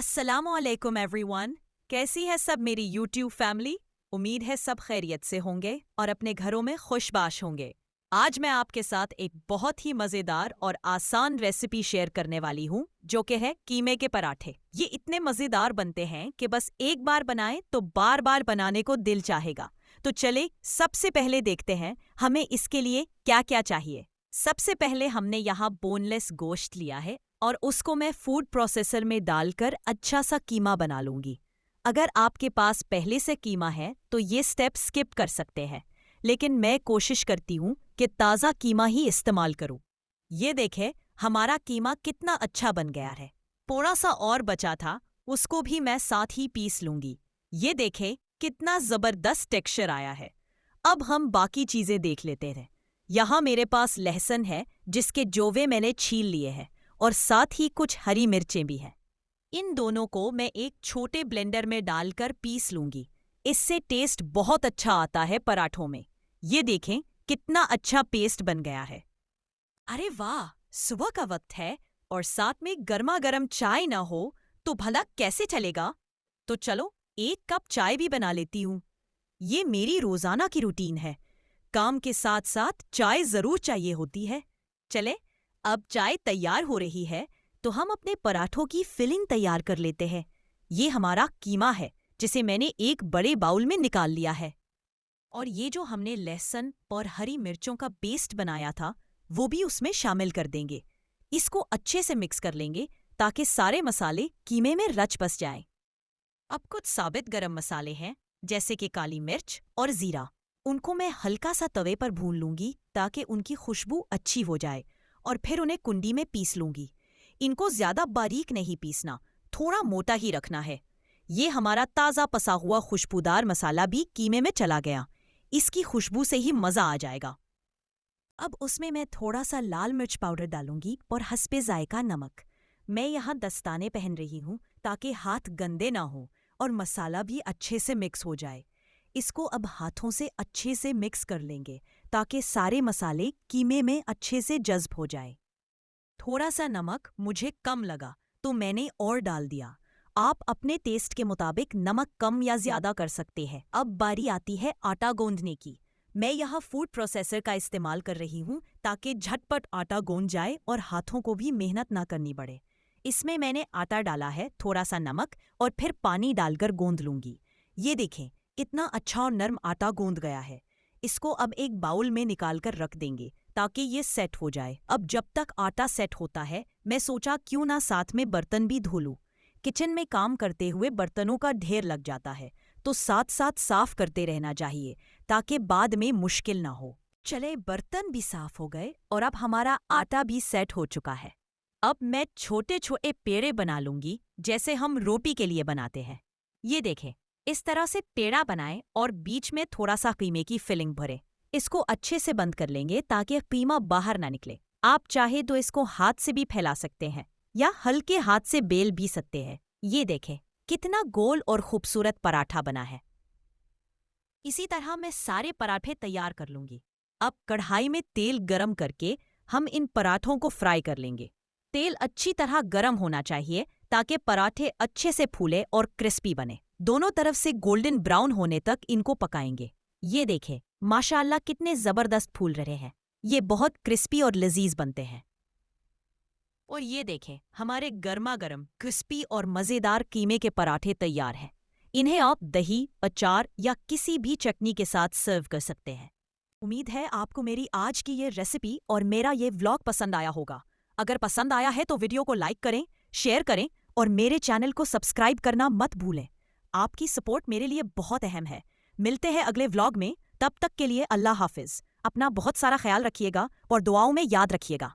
अस्सलामुअलैकुम एवरीवन। कैसी है सब मेरी यूट्यूब फैमिली? उम्मीद है सब खैरियत से होंगे और अपने घरों में खुशबाश होंगे। आज मैं आपके साथ एक बहुत ही मज़ेदार और आसान रेसिपी शेयर करने वाली हूँ, जो कि है कीमे के पराठे। ये इतने मज़ेदार बनते हैं कि बस एक बार बनाएं तो बार बार बनाने को दिल चाहेगा। तो चले सबसे पहले देखते हैं हमें इसके लिए क्या क्या चाहिए। सबसे पहले हमने यहाँ बोनलेस गोश्त लिया है और उसको मैं फूड प्रोसेसर में डालकर अच्छा सा कीमा बना लूंगी। अगर आपके पास पहले से कीमा है तो ये स्टेप स्किप कर सकते हैं, लेकिन मैं कोशिश करती हूँ कि ताज़ा कीमा ही इस्तेमाल करूँ। ये देखें हमारा कीमा कितना अच्छा बन गया है। थोड़ा सा और बचा था, उसको भी मैं साथ ही पीस लूंगी। ये देखें कितना ज़बरदस्त टेक्सचर आया है। अब हम बाकी चीज़ें देख लेते हैं। यहाँ मेरे पास लहसुन है जिसके जोवे मैंने छील लिए हैं और साथ ही कुछ हरी मिर्चें भी हैं। इन दोनों को मैं एक छोटे ब्लेंडर में डालकर पीस लूंगी। इससे टेस्ट बहुत अच्छा आता है पराठों में। ये देखें कितना अच्छा पेस्ट बन गया है। अरे वाह, सुबह का वक्त है और साथ में गर्मा गर्म चाय ना हो तो भला कैसे चलेगा। तो चलो एक कप चाय भी बना लेती हूँ। ये मेरी रोजाना की रूटीन है। काम के साथ साथ चाय जरूर चाहिए होती है। चले अब चाय तैयार हो रही है तो हम अपने पराठों की फिलिंग तैयार कर लेते हैं। ये हमारा कीमा है जिसे मैंने एक बड़े बाउल में निकाल लिया है। और ये जो हमने लहसुन और हरी मिर्चों का पेस्ट बनाया था वो भी उसमें शामिल कर देंगे। इसको अच्छे से मिक्स कर लेंगे ताकि सारे मसाले कीमे में रच बस जाएं। अब कुछ साबित गरम मसाले हैं जैसे कि काली मिर्च और जीरा। उनको मैं हल्का सा तवे पर भून लूंगी ताकि उनकी खुशबू अच्छी हो जाए और फिर उन्हें कुंडी में पीस लूंगी। इनको ज्यादा बारीक नहीं पीसना, थोड़ा मोटा ही रखना है। ये हमारा ताज़ा पसा हुआ खुशबूदार मसाला भी कीमे में चला गया। इसकी खुशबू से ही मज़ा आ जाएगा। अब उसमें मैं थोड़ा सा लाल मिर्च पाउडर डालूंगी और हस्बे जायका नमक। मैं यहाँ दस्ताने पहन रही हूँ ताकि हाथ गंदे ना हो और मसाला भी अच्छे से मिक्स हो जाए। इसको अब हाथों से अच्छे से मिक्स कर लेंगे ताकि सारे मसाले कीमे में अच्छे से जज्ब हो जाए। थोड़ा सा नमक मुझे कम लगा तो मैंने और डाल दिया। आप अपने टेस्ट के मुताबिक नमक कम या ज्यादा कर सकते हैं। अब बारी आती है आटा गूंदने की। मैं यहाँ फूड प्रोसेसर का इस्तेमाल कर रही हूँ ताकि झटपट आटा गूंद जाए और हाथों को भी मेहनत ना करनी पड़े। इसमें मैंने आटा डाला है, थोड़ा सा नमक और फिर पानी डालकर गूंद लूंगी। ये देखें कितना अच्छा और नरम आटा गूंद गया है। इसको अब एक बाउल में निकाल कर रख देंगे ताकि ये सेट हो जाए। अब जब तक आटा सेट होता है मैं सोचा क्यों ना साथ में बर्तन भी धो लूं। किचन में काम करते हुए बर्तनों का ढेर लग जाता है तो साथ साथ साफ करते रहना चाहिए ताकि बाद में मुश्किल ना हो। चले बर्तन भी साफ हो गए और अब हमारा आटा भी सेट हो चुका है। अब मैं छोटे छोटे पेड़े बना लूंगी जैसे हम रोटी के लिए बनाते हैं। ये देखें इस तरह से पेड़ा बनाएं और बीच में थोड़ा सा कीमे की फिलिंग भरें। इसको अच्छे से बंद कर लेंगे ताकि कीमा बाहर ना निकले। आप चाहे तो इसको हाथ से भी फैला सकते हैं या हल्के हाथ से बेल भी सकते हैं। ये देखें कितना गोल और खूबसूरत पराठा बना है। इसी तरह मैं सारे पराठे तैयार कर लूंगी। अब कढ़ाई में तेल गरम करके हम इन पराठों को फ्राई कर लेंगे। तेल अच्छी तरह गरम होना चाहिए ताकि पराठे अच्छे से फूले और क्रिस्पी बने। दोनों तरफ से गोल्डन ब्राउन होने तक इनको पकाएंगे। ये देखें माशाअल्लाह कितने ज़बरदस्त फूल रहे हैं। ये बहुत क्रिस्पी और लजीज बनते हैं। और ये देखें हमारे गर्मा गर्म क्रिस्पी और मज़ेदार कीमे के पराठे तैयार हैं। इन्हें आप दही, अचार या किसी भी चटनी के साथ सर्व कर सकते हैं। उम्मीद है आपको मेरी आज की ये रेसिपी और मेरा ये व्लॉग पसंद आया होगा। अगर पसंद आया है तो वीडियो को लाइक करें, शेयर करें और मेरे चैनल को सब्सक्राइब करना मत भूलें। आपकी सपोर्ट मेरे लिए बहुत अहम है। मिलते हैं अगले व्लॉग में। तब तक के लिए अल्लाह हाफिज। अपना बहुत सारा ख्याल रखिएगा और दुआओं में याद रखिएगा।